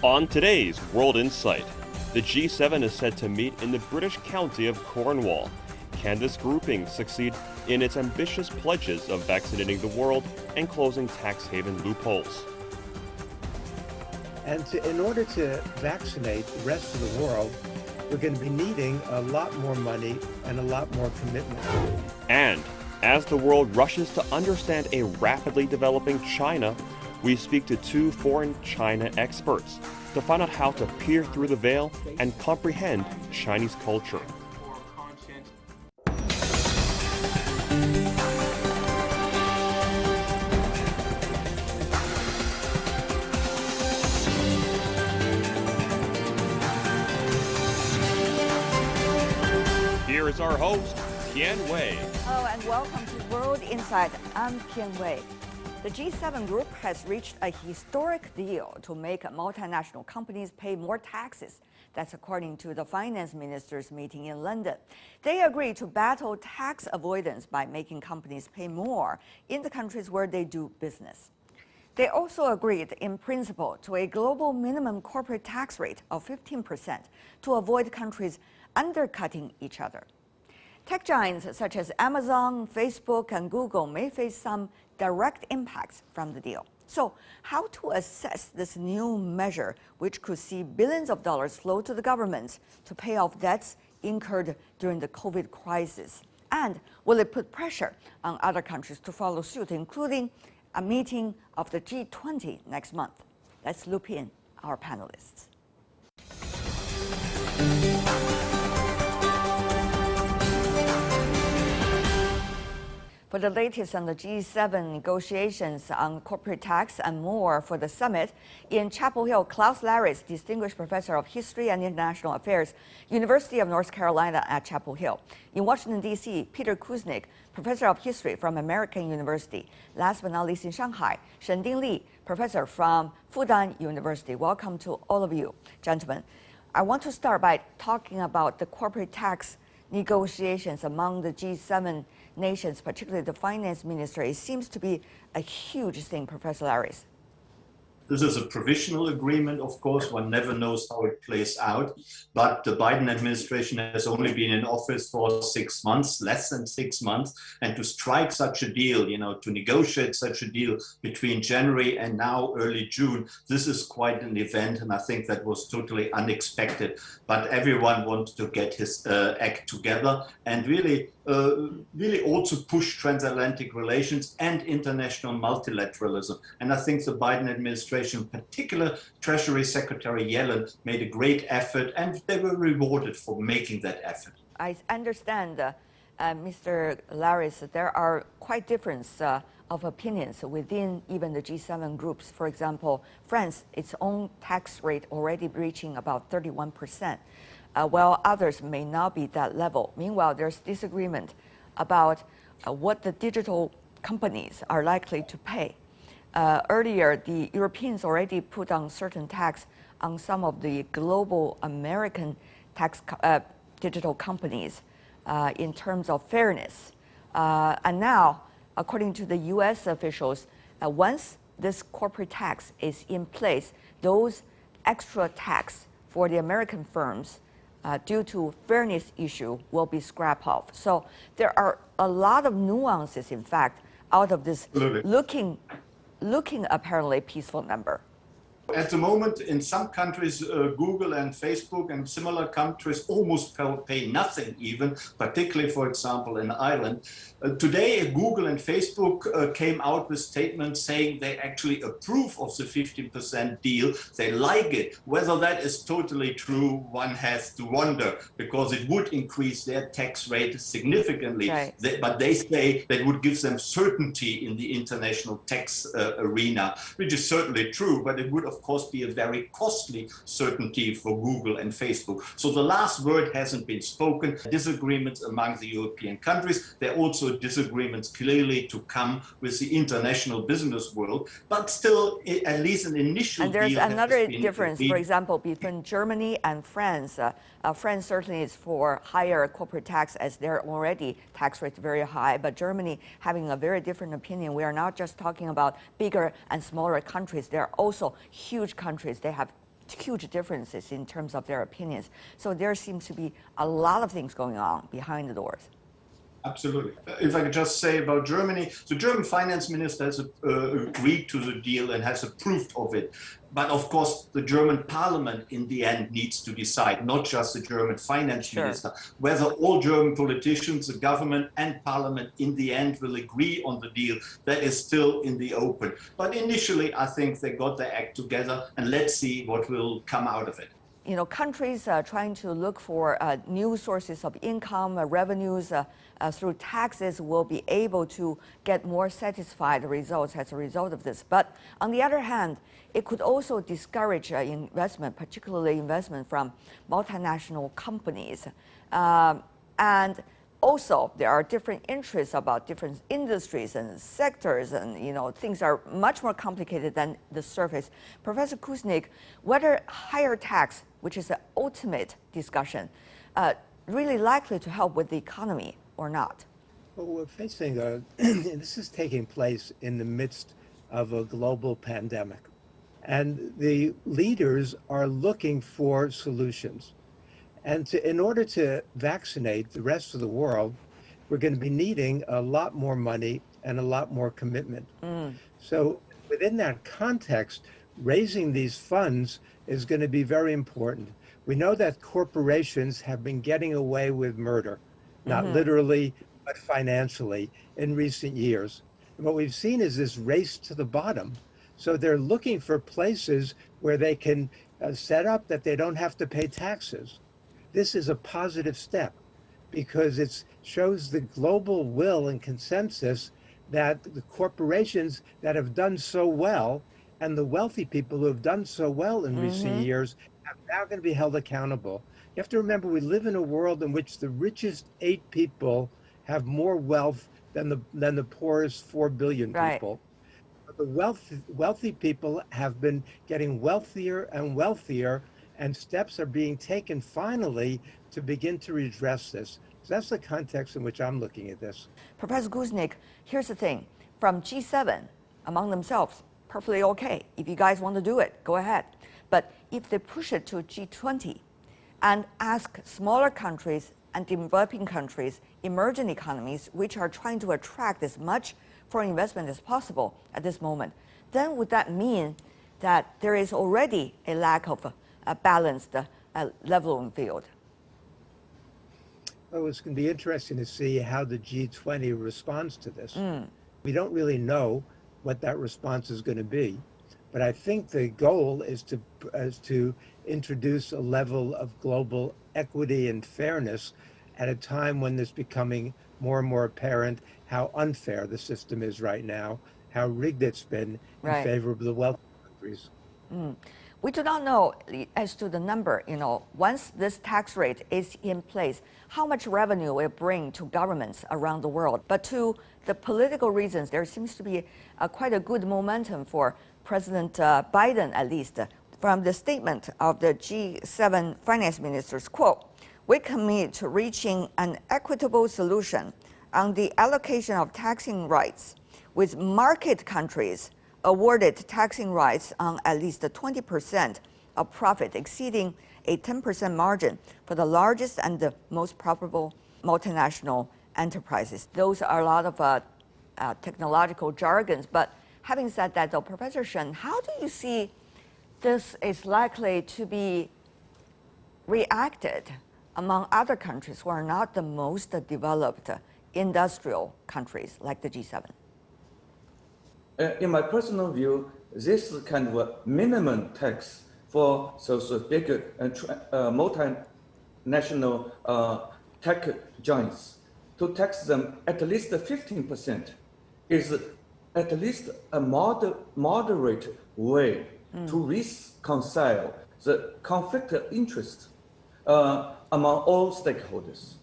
On today's World Insight, the G7 is set to meet in the British county of Cornwall. Can this grouping succeed in its ambitious pledges of vaccinating the world and closing tax haven loopholes? And in order to vaccinate the rest of the world, we're going to be needing a lot more money and a lot more commitment. And as the world rushes to understand a rapidly developing China, we speak to two foreign China experts to find out how to peer through the veil and comprehend Chinese culture. Here is our host, Tian Wei. Hello and welcome to World Insight. I'm Tian Wei. The G7 group has reached a historic deal to make multinational companies pay more taxes. That's according to the finance ministers meeting in London. They agreed to battle tax avoidance by making companies pay more in the countries where they do business. They also agreed in principle to a global minimum corporate tax rate of 15% to avoid countries undercutting each other. Tech giants such as Amazon, Facebook, and Google may face some direct impacts from the deal. So, how to assess this new measure, which could see billions of dollars flow to the governments to pay off debts incurred during the COVID crisis? And will it put pressure on other countries to follow suit, including a meeting of the G20 next month? Let's loop in our panelists. For the latest on the G7 negotiations on corporate tax and more for the summit, in Chapel Hill, Klaus Laris, Distinguished Professor of History and International Affairs, University of North Carolina at Chapel Hill. In Washington, D.C., Peter Kuznick, Professor of History from American University. Last but not least, in Shanghai, Shending Li, Professor from Fudan University. Welcome to all of you, gentlemen. I want to start by talking about the corporate tax negotiations among the G7 nations, particularly the finance minister. It seems to be a huge thing, Professor Laris. This is a provisional agreement, of course. One never knows how it plays out. But the Biden administration has only been in office for 6 months, less than 6 months. And to strike such a deal, to negotiate such a deal between January and now early June, this is quite an event. And I think that was totally unexpected. But everyone wants to get his act together and really also push transatlantic relations and international multilateralism. And I think the Biden administration, in particular Treasury Secretary Yellen, made a great effort, and they were rewarded for making that effort. I understand, Mr. Laris, there are quite difference of opinions within even the G7 groups. For example, France, its own tax rate already reaching about 31%. While others may not be that level. Meanwhile, there's disagreement about what the digital companies are likely to pay. Earlier, the Europeans already put on certain tax on some of the global American digital companies in terms of fairness. And now, according to the US officials, once this corporate tax is in place, those extra tax for the American firms due to fairness issue will be scrapped off. So there are a lot of nuances, in fact, out of this looking apparently peaceful number. At the moment, in some countries, Google and Facebook and similar countries almost pay nothing even, particularly, for example, in Ireland. Today, Google and Facebook came out with statements saying they actually approve of the 15% deal. They like it. Whether that is totally true, one has to wonder, because it would increase their tax rate significantly. Right. But they say that would give them certainty in the international tax arena, which is certainly true, but it would, of course, be a very costly certainty for Google and Facebook. So the last word hasn't been spoken. Disagreements among the European countries. There are also disagreements clearly to come with the international business world, but still, at least an initial And there's deal another has been difference, agreed. for example, between Germany and France. France certainly is for higher corporate tax, as their already tax rates very high, but Germany having a very different opinion. We are not just talking about bigger and smaller countries. There are also huge countries. They have huge differences in terms of their opinions. So there seems to be a lot of things going on behind the doors. Absolutely. If I could just say about Germany, the German finance minister has agreed to the deal and has approved of it. But of course, the German parliament in the end needs to decide, not just the German finance minister, whether all German politicians, the government and parliament in the end will agree on the deal. That is still in the open. But initially, I think they got their act together, and let's see what will come out of it. You know, countries trying to look for new sources of income, revenues through taxes will be able to get more satisfied results as a result of this. But on the other hand, it could also discourage investment, particularly investment from multinational companies. And also, there are different interests about different industries and sectors, and you know, things are much more complicated than the surface. Professor Kuznick, whether higher tax, which is the ultimate discussion, really likely to help with the economy or not? Well, we're facing this is taking place in the midst of a global pandemic, and the leaders are looking for solutions. And in order to vaccinate the rest of the world, we're going to be needing a lot more money and a lot more commitment. So within that context, raising these funds is going to be very important. We know that corporations have been getting away with murder, not literally, but financially in recent years. And what we've seen is this race to the bottom. So they're looking for places where they can set up that they don't have to pay taxes. This is a positive step because it shows the global will and consensus that the corporations that have done so well and the wealthy people who have done so well in recent years are now going to be held accountable. You have to remember, we live in a world in which the richest 8 people have more wealth than the poorest 4 billion people. But the wealthy people have been getting wealthier and wealthier, and steps are being taken finally to begin to redress this. So that's the context in which I'm looking at this. Professor Kuznick, here's the thing. From G7, among themselves, perfectly okay. If you guys want to do it, go ahead. But if they push it to G20 and ask smaller countries and developing countries, emerging economies, which are trying to attract as much foreign investment as possible at this moment, then would that mean that there is already a lack of a balanced leveling field? Well, it's going to be interesting to see how the G20 responds to this. We don't really know what that response is going to be, but I think the goal is to introduce a level of global equity and fairness at a time when it's becoming more and more apparent how unfair the system is right now, how rigged it's been in favor of the wealthy countries. We do not know as to the number, once this tax rate is in place, how much revenue will it bring to governments around the world. But to the political reasons, there seems to be quite a good momentum for President Biden, at least, from the statement of the G7 finance ministers, quote, "We commit to reaching an equitable solution on the allocation of taxing rights, with market countries awarded taxing rights on at least 20% of profit, exceeding a 10% margin for the largest and the most profitable multinational enterprises." Those are a lot of technological jargons. But having said that, though, Professor Shen, how do you see this is likely to be reacted among other countries who are not the most developed industrial countries like the G7? In my personal view, this kind of a minimum tax for those big multinational tech giants, to tax them at least 15%, is at least a moderate way to reconcile the conflict of interest among all stakeholders.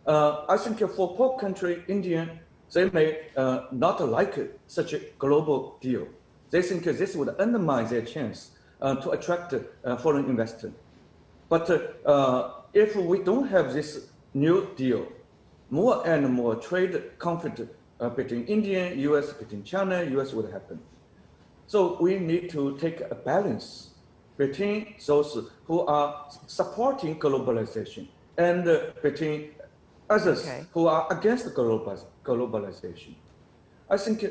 I think for poor country, India, they may not like such a global deal. They think this would undermine their chance to attract foreign investors. But if we don't have this new deal, more and more trade conflict between India, US, between China, US would happen. So we need to take a balance between those who are supporting globalization and between others who are against globalization. I think,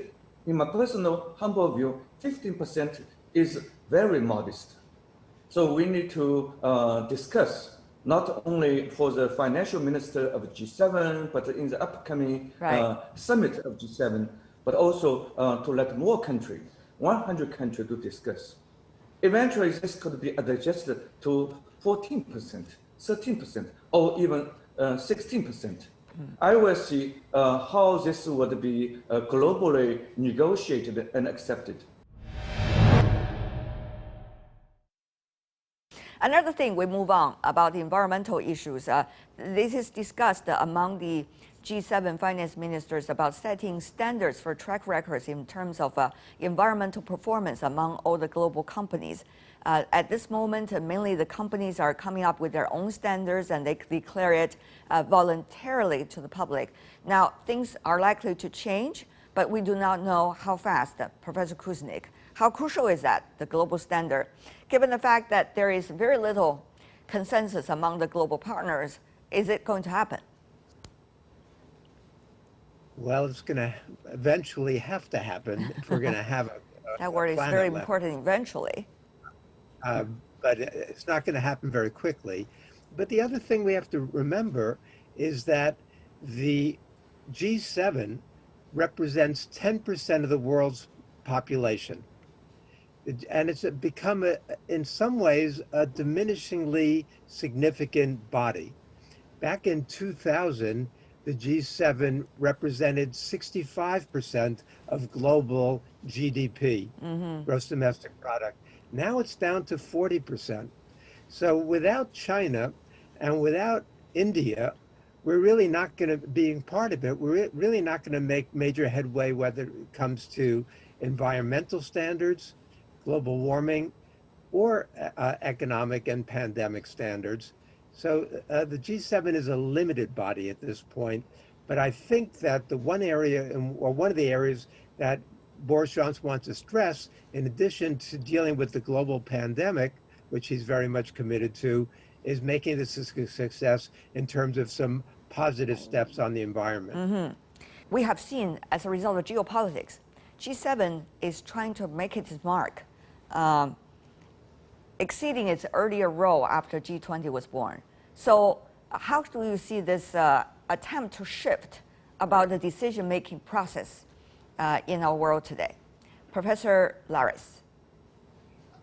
in my personal humble view, 15% is very modest. So we need to discuss not only for the financial minister of G7, but in the upcoming summit of G7, but also to let more countries, 100 countries, to discuss. Eventually, this could be adjusted to 14%, 13%, or even 16%. I will see how this would be globally negotiated and accepted. Another thing, we move on about the environmental issues. This is discussed among the G7 finance ministers about setting standards for track records in terms of environmental performance among all the global companies. At this moment, mainly the companies are coming up with their own standards and they declare it voluntarily to the public. Now, things are likely to change, but we do not know how fast. Professor Kuznick, how crucial is that, the global standard? Given the fact that there is very little consensus among the global partners, is it going to happen? Well, it's going to eventually have to happen if we're going to have that word is very important, eventually. But it's not going to happen very quickly. But the other thing we have to remember is that the G7 represents 10% of the world's population. And it's become, in some ways, a diminishingly significant body. Back in 2000, the G7 represented 65% of global GDP, gross domestic product. Now it's down to 40%. So without China and without India, we're really not going to, being part of it, we're really not going to make major headway whether it comes to environmental standards, global warming, or economic and pandemic standards. So the G7 is a limited body at this point, but I think that the one area, or one of the areas that Boris Johnson wants to stress, in addition to dealing with the global pandemic, which he's very much committed to, is making this a success in terms of some positive steps on the environment. We have seen, as a result of geopolitics, G7 is trying to make its mark, exceeding its earlier role after G20 was born. So how do you see this attempt to shift about the decision-making process in our world today? Professor Laris.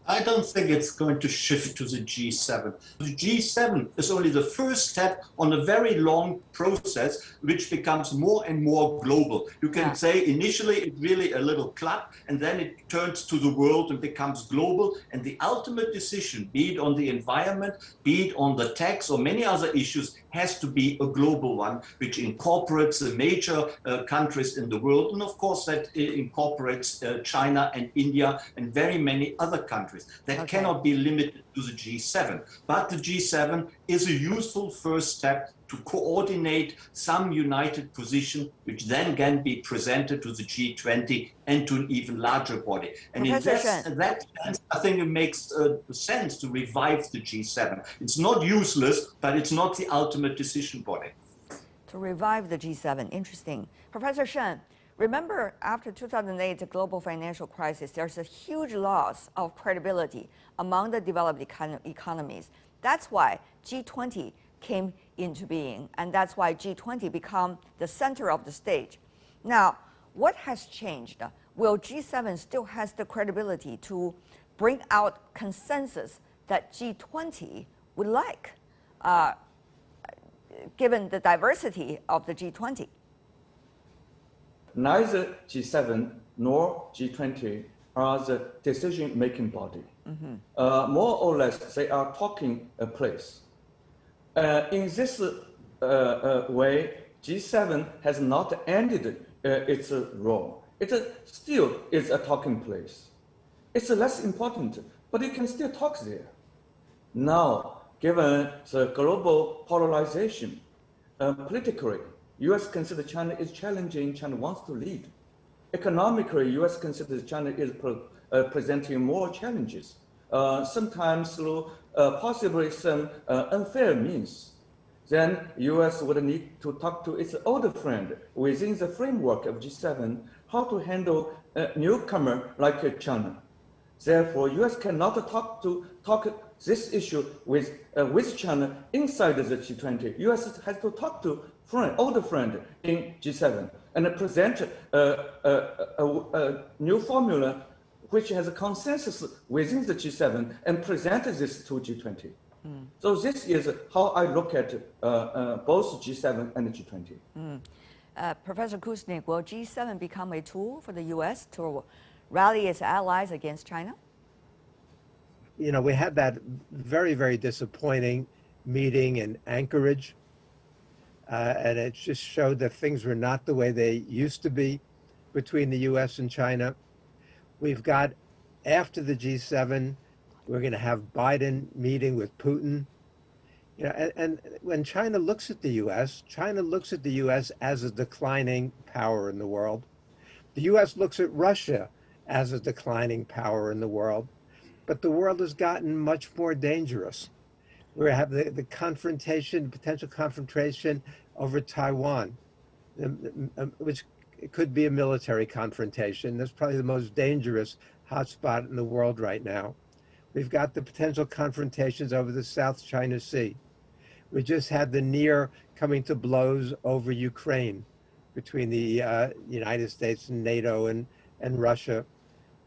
I don't think it's going to shift to the G7. The G7 is only the first step on a very long process which becomes more and more global. You can say initially it's really a little club, and then it turns to the world and becomes global. And the ultimate decision, be it on the environment, be it on the tax or many other issues, has to be a global one, which incorporates the major countries in the world. And of course, that incorporates China and India and very many other countries. That cannot be limited to the G7. But the G7 is a useful first step to coordinate some united position, which then can be presented to the G20 and to an even larger body. And in that sense, I think it makes sense to revive the G7. It's not useless, but it's not the ultimate decision body. To revive the G7, interesting. Professor Shen, remember, after 2008, the global financial crisis, there's a huge loss of credibility among the developed economies. That's why G20 came into being, and that's why G20 became the center of the stage. Now, what has changed? Will G7 still has the credibility to bring out consensus that G20 would like, given the diversity of the G20? Neither G7 nor G20 are the decision-making body. More or less, they are talking place. In this way, G7 has not ended its role. It still is a talking place. It's less important, but it can still talk there. Now, given the global polarization, politically, U.S. considers China is challenging, China wants to lead. Economically, U.S. considers China is presenting more challenges sometimes through possibly some unfair means, then U.S. would need to talk to its older friend within the framework of G7 how to handle a newcomer like China. Therefore, U.S. cannot talk this issue with China inside the G20. U.S. has to talk to older friend in G7 and present a new formula which has a consensus within the G7 and present this to G20. So this is how I look at both G7 and G20. Professor Kusnik, will G7 become a tool for the U.S. to rally its allies against China? You know, we had that very, very disappointing meeting in Anchorage, and it just showed that things were not the way they used to be between the U.S. and China. We've got, after the G7, we're going to have Biden meeting with Putin. You know, and when China looks at the U.S., China looks at the U.S. as a declining power in the world. The U.S. looks at Russia as a declining power in the world. But the world has gotten much more dangerous. We have the confrontation, potential confrontation over Taiwan, which could be a military confrontation. That's probably the most dangerous hotspot in the world right now. We've got the potential confrontations over the South China Sea. We just had the near coming to blows over Ukraine between the United States and NATO and Russia.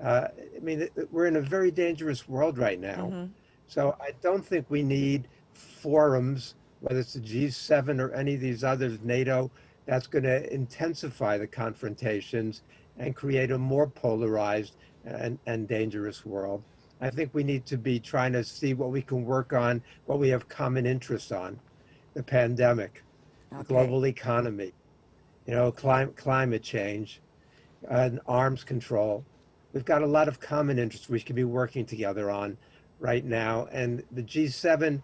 I mean, we're in a very dangerous world right now. So I don't think we need forums, whether it's the G7 or any of these others, NATO, that's going to intensify the confrontations and create a more polarized and dangerous world. I think we need to be trying to see what we can work on, what we have common interests on: the pandemic, the global economy, you know, climate change, and arms control. We've got a lot of common interests we could be working together on right now. And the G7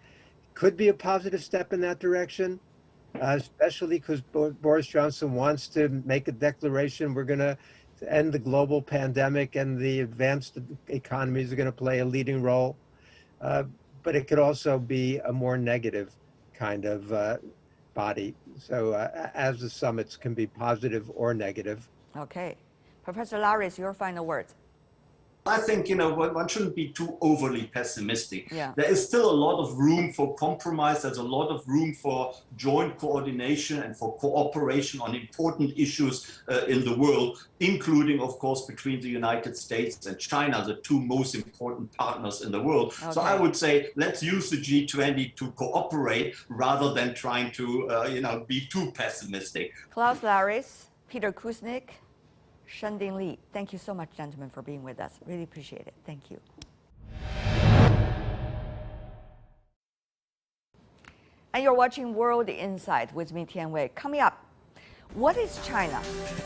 could be a positive step in that direction, especially because Boris Johnson wants to make a declaration. We're going to end the global pandemic and the advanced economies are going to play a leading role. But it could also be a more negative kind of body. So as the summits can be positive or negative. Okay. Professor Laris, your final words. I think, you know, one shouldn't be too overly pessimistic. Yeah. There is still a lot of room for compromise. There's a lot of room for joint coordination and for cooperation on important issues in the world, including, of course, between the United States and China, the two most important partners in the world. So I would say, let's use the G20 to cooperate rather than trying to, be too pessimistic. Klaus Laris, Peter Kusnik, Shending Li, thank you so much, gentlemen, for being with us. Really appreciate it. Thank you. And you're watching World Insight with me, Tian Wei. Coming up, what is China?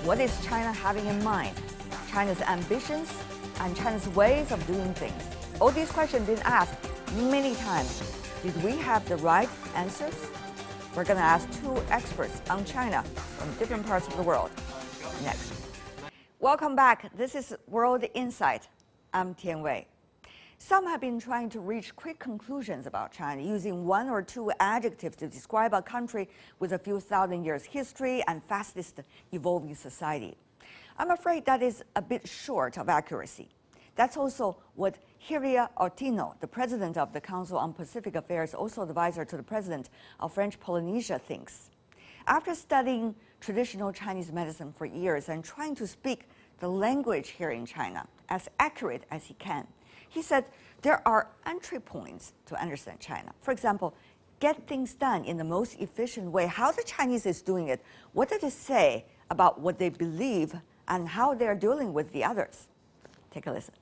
What is China having in mind? China's ambitions and China's ways of doing things. All these questions been asked many times. Did we have the right answers? We're going to ask two experts on China from different parts of the world next. Welcome back. This is World Insight. I'm Tian Wei. Some have been trying to reach quick conclusions about China using one or two adjectives to describe a country with a few thousand years history and fastest evolving society. I'm afraid that is a bit short of accuracy. That's also what Hiria Ortino, the president of the Council on Pacific Affairs, also advisor to the president of French Polynesia, thinks. After studying traditional Chinese medicine for years and trying to speak the language here in China as accurate as he can, he said there are entry points to understand China. For example, get things done in the most efficient way. How the Chinese is doing it, what does it say about what they believe and how they're dealing with the others? Take a listen.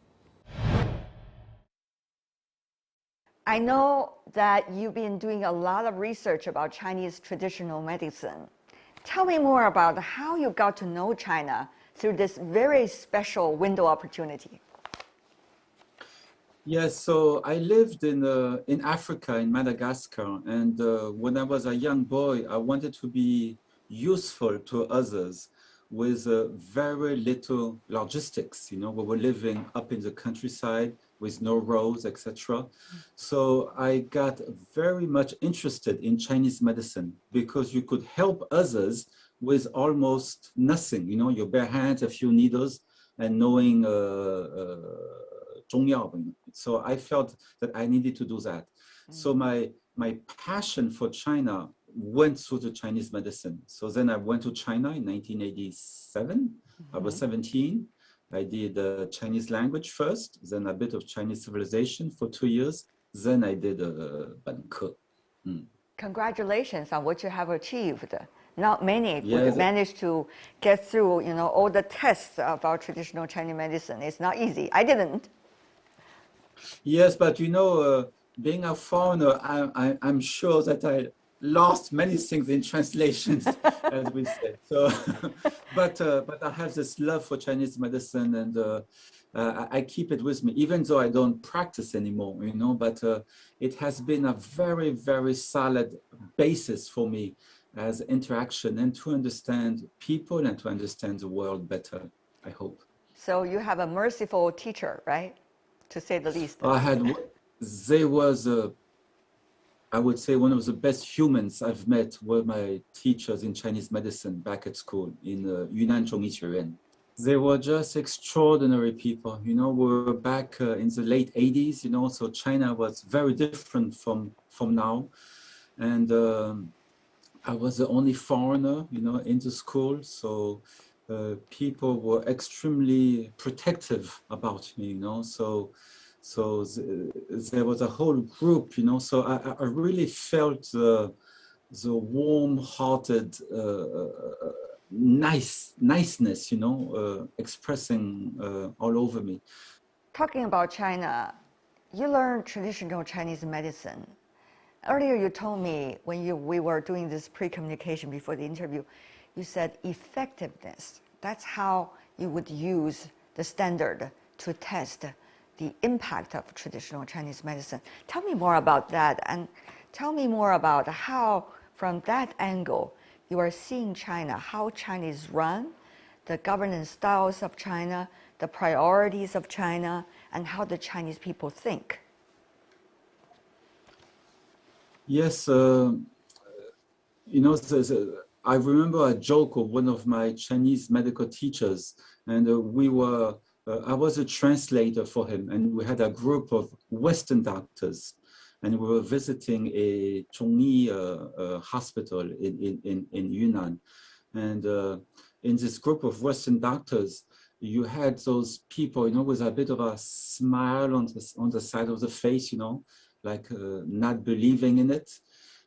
I know that you've been doing a lot of research about Chinese traditional medicine. Tell me more about how you got to know China through this very special window opportunity. Yes, so I lived in Africa, in Madagascar, and when I was a young boy, I wanted to be useful to others with very little logistics. You know, we were living up in the countryside, with no roads, etc. So I got very much interested in Chinese medicine because you could help others with almost nothing, you know, your bare hands, a few needles, and knowing 中药. So I felt that I needed to do that. So my passion for China went through the Chinese medicine. So then I went to China in 1987. I was 17. I did Chinese language first, then a bit of Chinese civilization for 2 years. Then I did 本科. Congratulations on what you have achieved. Not many Yes. would manage to get through, you know, all the tests of our traditional Chinese medicine. It's not easy. I didn't. Yes, but you know, being a foreigner, I'm sure that I lost many things in translations, as we said. So, but I have this love for Chinese medicine, and I keep it with me, even though I don't practice anymore, you know. But it has been a very, very solid basis for me as interaction and to understand people and to understand the world better, I hope. So you have a merciful teacher, right? To say the least. They was, I would say, one of the best humans I've met were my teachers in Chinese medicine back at school in Yunnan Zhongyi Quren. They were just extraordinary people. You know, we were back in the late 80s, you know, so China was very different from now. And I was the only foreigner, you know, in the school. So people were extremely protective about me, you know. So there was a whole group, you know. So I really felt the warm-hearted niceness, you know, expressing all over me. Talking about China, you learned traditional Chinese medicine. Earlier, you told me when we were doing this pre-communication before the interview, you said effectiveness. That's how you would use the standard to test the impact of traditional Chinese medicine. Tell me more about that, and tell me more about how, from that angle, you are seeing China, how China is run, the governance styles of China, the priorities of China, and how the Chinese people think. Yes, you know, I remember a joke of one of my Chinese medical teachers, and I was a translator for him, and we had a group of Western doctors, and we were visiting a Zhongyi hospital in Yunnan. And in this group of Western doctors, you had those people, you know, with a bit of a smile on the side of the face, you know, like not believing in it.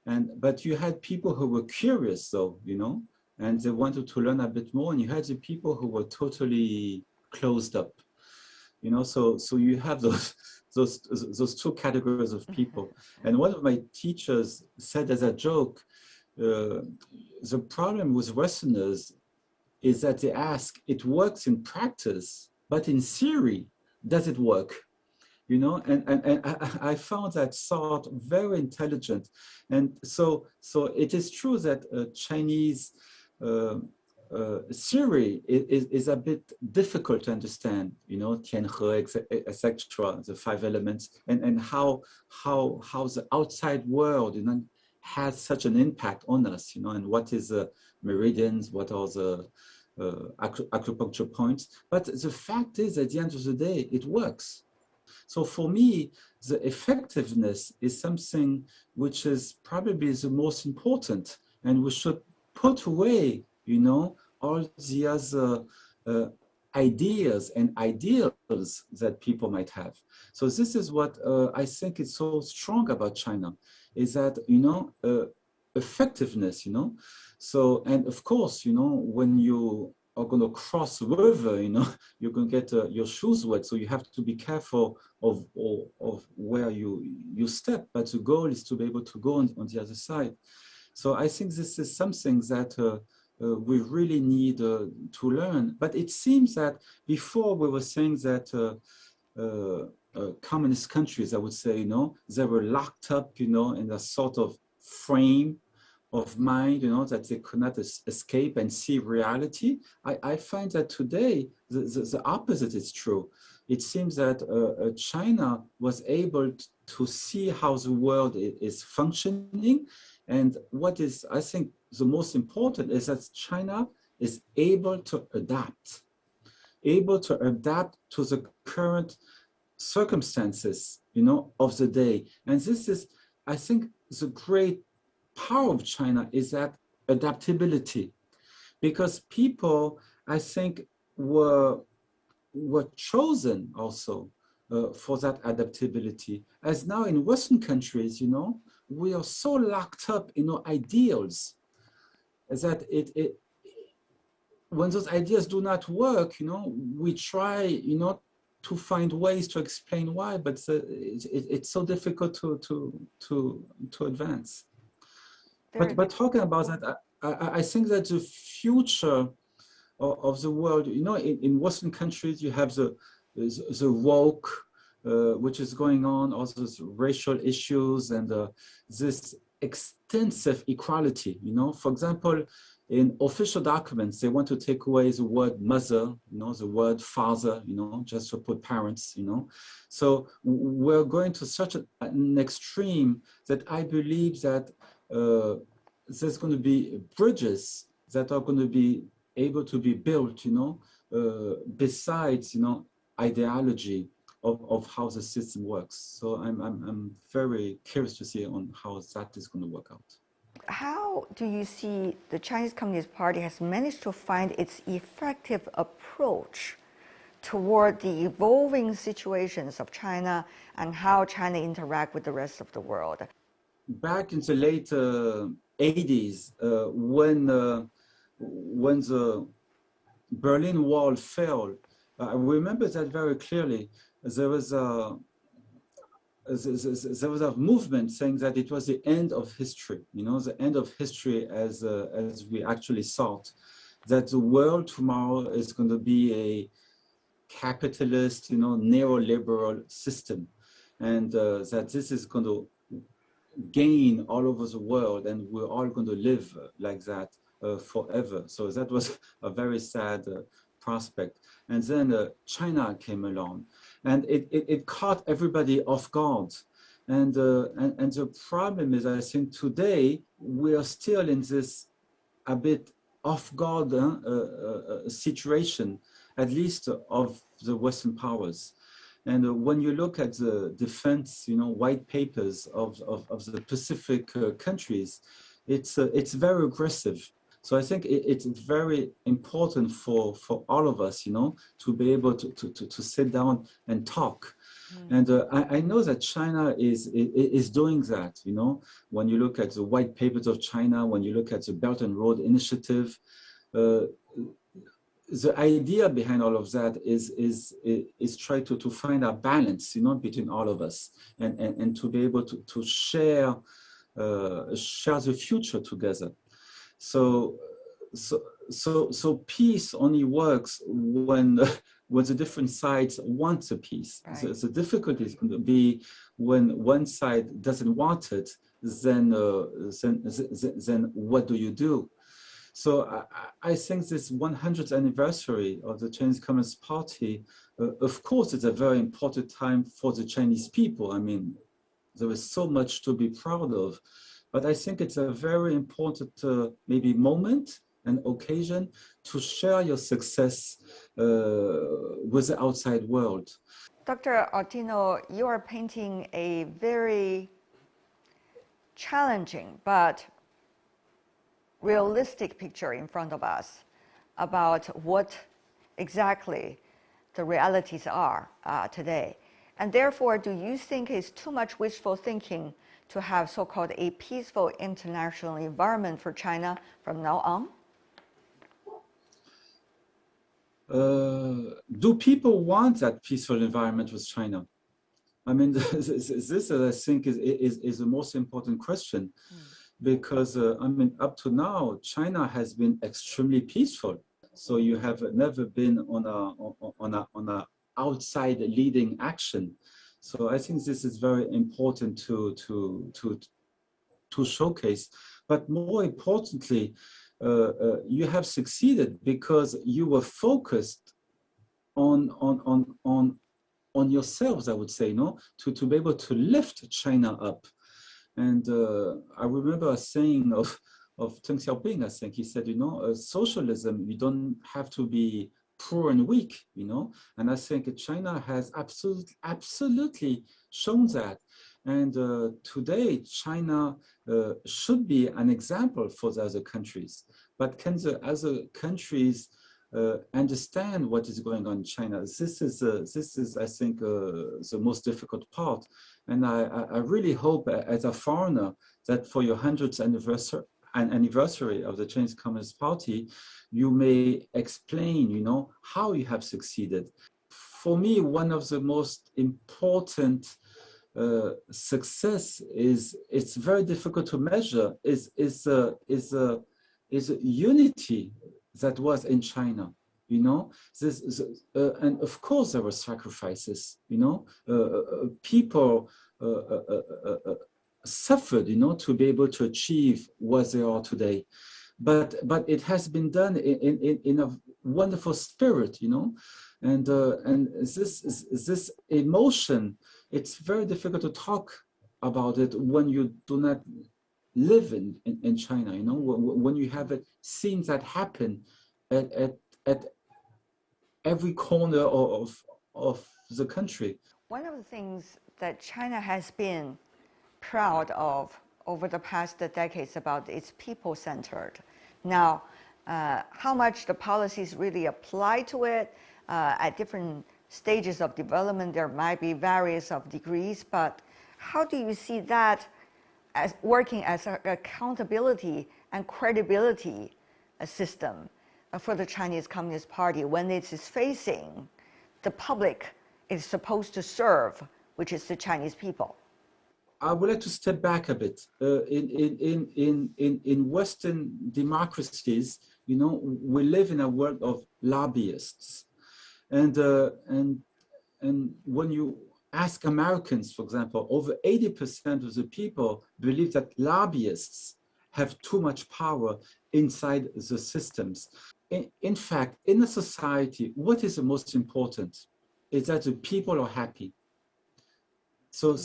But you had people who were curious, though, you know, and they wanted to learn a bit more. And you had the people who were totally closed up, you know. So you have those two categories of people. And one of my teachers said as a joke, the problem with Westerners is that they ask, it works in practice, but in theory, does it work? You know, and I found that thought very intelligent. And so it is true that Chinese theory is a bit difficult to understand, you know, Tianhe, etc., the 5 elements, and how the outside world, you know, has such an impact on us, you know, and what is the meridians, what are the acupuncture points. But the fact is, at the end of the day, it works. So for me, the effectiveness is something which is probably the most important, and we should put away, you know, all the other ideas and ideals that people might have. So this is what I think is so strong about China, is that, you know, effectiveness, you know. So, and of course, you know, when you are going to cross the river, you know, you're going to get your shoes wet. So you have to be careful of where you step. But the goal is to be able to go on the other side. So I think this is something that we really need to learn. But it seems that before we were saying that communist countries, I would say, you know, they were locked up, you know, in a sort of frame of mind, you know, that they could not escape and see reality. I find that today the opposite is true. it seems that China was able to see how the world is functioning. And what is, I think, the most important is that China is able to adapt to the current circumstances, of the day. And this is, I think, the great power of China is that adaptability, because people, I think, were chosen also for that adaptability. As now in Western countries, we are so locked up in our ideals that when those ideas do not work, we try, to find ways to explain why, but it's so difficult to advance. But talking about that, I think that the future of the world, in Western countries, you have the woke, which is going on, also racial issues and this extensive equality. For example, in official documents, they want to take away the word mother, the word father, just to put parents, So we're going to such an extreme that I believe that there's going to be bridges that are going to be able to be built, besides, ideology of how the system works. So I'm very curious to see on how that is going to work out. How do you see the Chinese Communist Party has managed to find its effective approach toward the evolving situations of China and how China interact with the rest of the world? Back in the late 80s, when the Berlin Wall fell, I remember that very clearly. There was a movement saying that it was the end of history, the end of history as we actually thought, that the world tomorrow is going to be a capitalist, neoliberal system, and that this is going to gain all over the world and we're all going to live like that forever. So that was a very sad prospect. And then China came along, and it caught everybody off guard. And the problem is, I think today we are still in this a bit off guard situation, at least of the Western powers. And when you look at the defense, white papers of the Pacific countries, it's very aggressive. So I think it's very important for all of us, to be able to sit down and talk. And I know that China is doing that, when you look at the white papers of China, when you look at the Belt and Road Initiative, the idea behind all of that is try to find a balance, between all of us, and to be able to share the future together. So peace only works when the different sides want a peace. Right. The difficulty is going to be when one side doesn't want it. Then what do you do? So I think this 100th anniversary of the Chinese Communist Party, of course, it's a very important time for the Chinese people. I mean, there is so much to be proud of, but I think it's a very important maybe moment and occasion to share your success with the outside world. Dr. Artino, you are painting a very challenging but realistic picture in front of us about what exactly the realities are today. And therefore, do you think it's too much wishful thinking to have so-called a peaceful international environment for China from now on? Do people want that peaceful environment with China? I mean, this I think is the most important question. Because I mean, up to now, China has been extremely peaceful. So you have never been on a outside leading action. So I think this is very important to showcase. But more importantly, you have succeeded because you were focused on on yourselves, I would say, to be able to lift China up. And I remember a saying of Deng Xiaoping, I think he said, socialism, you don't have to be poor and weak, and I think China has absolutely shown that. And today, China should be an example for the other countries. But can the other countries understand what is going on in China? This is, I think, the most difficult part. And I really hope, as a foreigner, that for your 100th anniversary of the Chinese Communist Party, you may explain, how you have succeeded. For me, one of the most important success is, it's very difficult to measure, is a unity that was in China. And of course there were sacrifices. People suffered, to be able to achieve what they are today. But it has been done in a wonderful spirit, and this emotion. It's very difficult to talk about it when you do not live in China. When you haven't seen that happen at every corner of the country. One of the things that China has been proud of over the past decades about its people-centered. Now, how much the policies really apply to it at different stages of development, there might be various of degrees, but how do you see that as working as an accountability and credibility system for the Chinese Communist Party when it is facing the public it is supposed to serve, which is the Chinese people? I would like to step back a bit. In Western democracies, we live in a world of lobbyists. And when you ask Americans, for example, over 80% of the people believe that lobbyists have too much power inside the systems. In fact, in a society, what is the most important is that the people are happy. So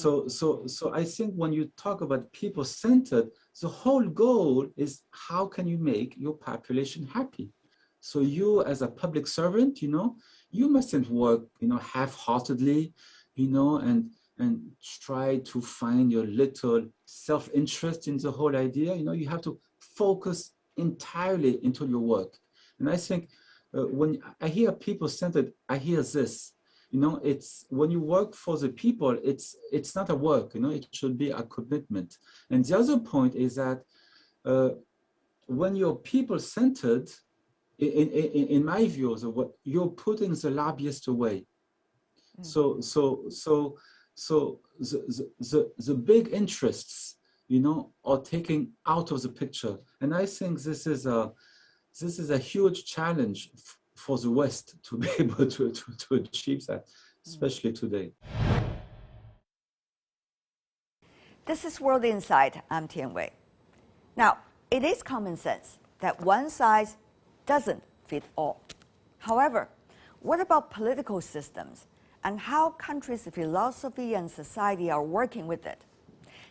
I think when you talk about people-centered, the whole goal is how can you make your population happy? So you, as a public servant, you mustn't work, half-heartedly, and try to find your little self-interest in the whole idea. You have to focus entirely into your work. And I think when I hear people-centered, I hear this. It's when you work for the people, it's not a work. It should be a commitment. And the other point is that when you're people-centered, in my view, you're putting the lobbyist away. So the big interests, are taken out of the picture. And I think this is a huge challenge for the West to be able to achieve that, especially today. This is World Insight. I'm Tian Wei. Now, it is common sense that one size doesn't fit all. However, what about political systems and how countries' philosophy and society are working with it?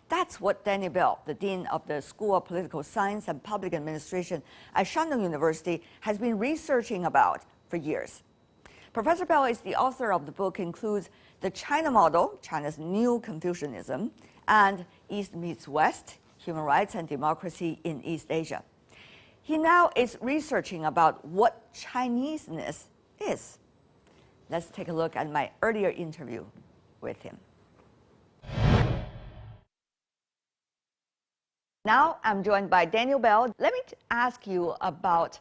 That's what Daniel Bell, the Dean of the School of Political Science and Public Administration at Shandong University, has been researching about for years. Professor Bell is the author of the book includes The China Model, China's New Confucianism, and East Meets West, Human Rights and Democracy in East Asia. He now is researching about what Chineseness is. Let's take a look at my earlier interview with him. Now I'm joined by Daniel Bell. Let me ask you about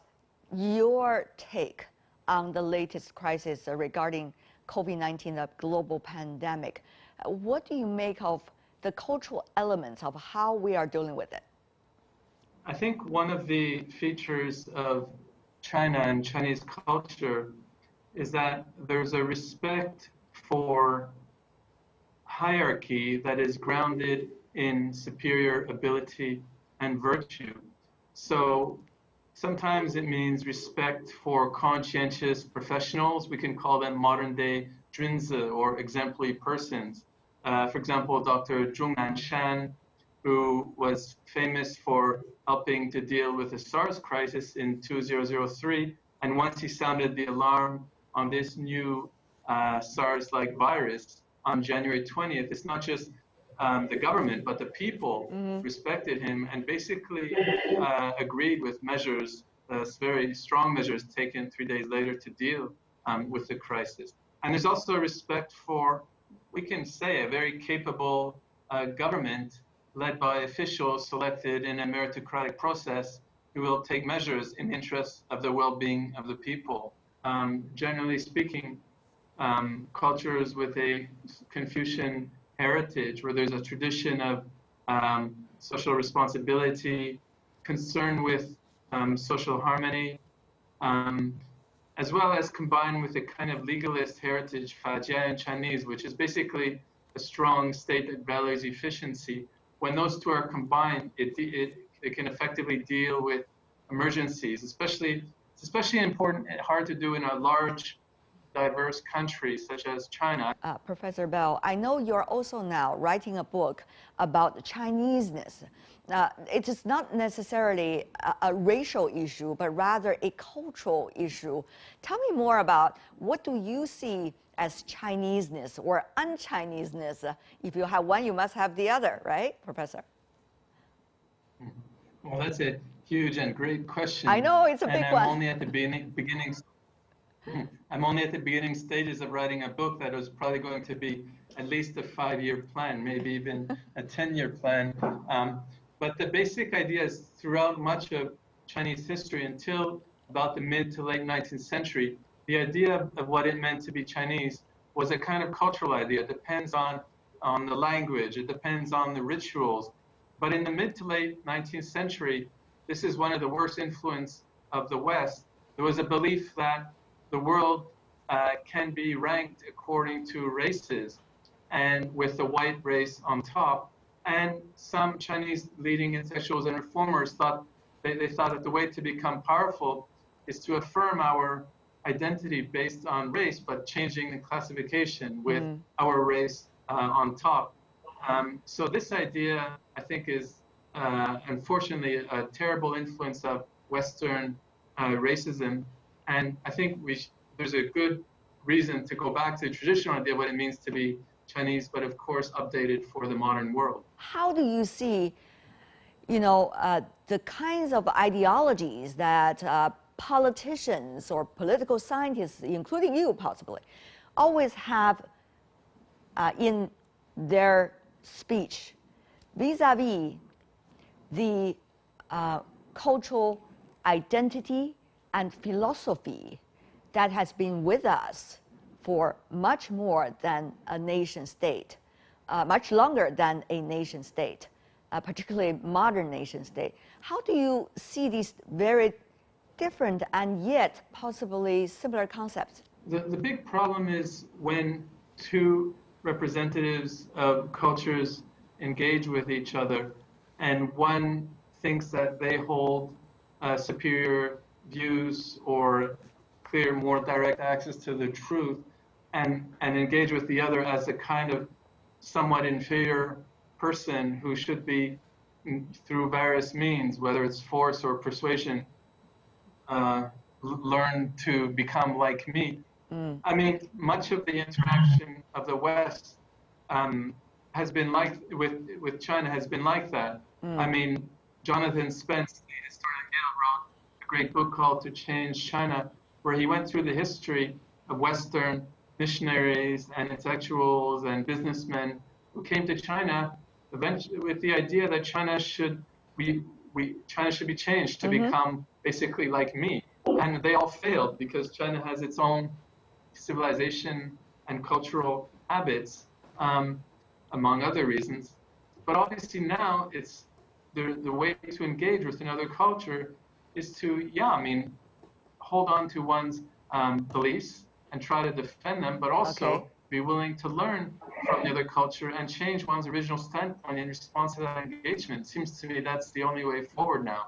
your take on the latest crisis regarding COVID-19, the global pandemic. What do you make of the cultural elements of how we are dealing with it? I think one of the features of China and Chinese culture is that there's a respect for hierarchy that is grounded in superior ability and virtue. So sometimes it means respect for conscientious professionals. We can call them modern day Junzi, or exemplary persons. For example, Dr. Zhongnan Shan, who was famous for helping to deal with the SARS crisis in 2003. And once he sounded the alarm on this new SARS-like virus on January 20th, it's not just the government, but the people respected him and basically agreed with measures, very strong measures taken 3 days later to deal with the crisis. And there's also respect for, we can say, a very capable government led by officials selected in a meritocratic process who will take measures in the interest of the well-being of the people. Generally speaking, cultures with a Confucian heritage, where there's a tradition of social responsibility, concern with social harmony, as well as combined with a kind of legalist heritage, Fajia in Chinese, which is basically a strong state that values efficiency. When those two are combined, it can effectively deal with emergencies, especially important and hard to do in a large, diverse country such as China. Professor Bell, I know you're also now writing a book about Chineseness. It is not necessarily a racial issue, but rather a cultural issue. Tell me more about what do you see as Chineseness or un-Chineseness? If you have one, you must have the other, right, Professor? Well, that's a huge and great question. I know, it's a big one. I'm only at the I'm only at the beginning stages of writing a book that was probably going to be at least a 5-year plan, maybe even a 10-year plan. But the basic idea is throughout much of Chinese history until about the mid to late 19th century, the idea of what it meant to be Chinese was a kind of cultural idea. It depends on the language, it depends on the rituals. But in the mid to late 19th century, this is one of the worst influence of the West. There was a belief that the world can be ranked according to races, and with the white race on top. And some Chinese leading intellectuals and reformers thought they thought that the way to become powerful is to affirm our identity based on race, but changing the classification with our race on top. So this idea, I think, is unfortunately a terrible influence of Western racism. And I think there's a good reason to go back to the traditional idea of what it means to be Chinese, but of course updated for the modern world. How do you see, the kinds of ideologies that politicians or political scientists, including you possibly, always have in their speech vis-a-vis the cultural identity and philosophy that has been with us for much more than a nation state, much longer than a nation state, particularly modern nation state. How do you see these very different and yet possibly similar concepts? The big problem is when two representatives of cultures engage with each other and one thinks that they hold superior views or clear, more direct access to the truth, and engage with the other as a kind of somewhat inferior person who should be, through various means, whether it's force or persuasion, learn to become like me. I mean, much of the interaction of the West has been like, with China has been like that. I mean, Jonathan Spence, the historian at Yale, wrote a great book called To Change China, where he went through the history of Western missionaries and intellectuals and businessmen who came to China eventually with the idea that China should be changed to become basically like me. And they all failed because China has its own civilization and cultural habits, among other reasons. But obviously now it's the way to engage with another culture is to, hold on to one's beliefs and try to defend them, but also be willing to learn from the other culture and change one's original standpoint in response to that engagement. It seems to me that's the only way forward now.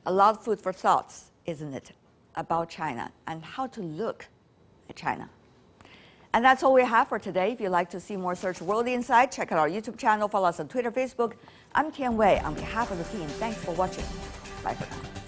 A lot of food for thoughts, isn't it, about China and how to look China. And that's all we have for today. If you'd like to see more Search World Inside, check out our YouTube channel, follow us on Twitter, Facebook. I'm Tian Wei. On behalf of the team, thanks for watching. Bye for now.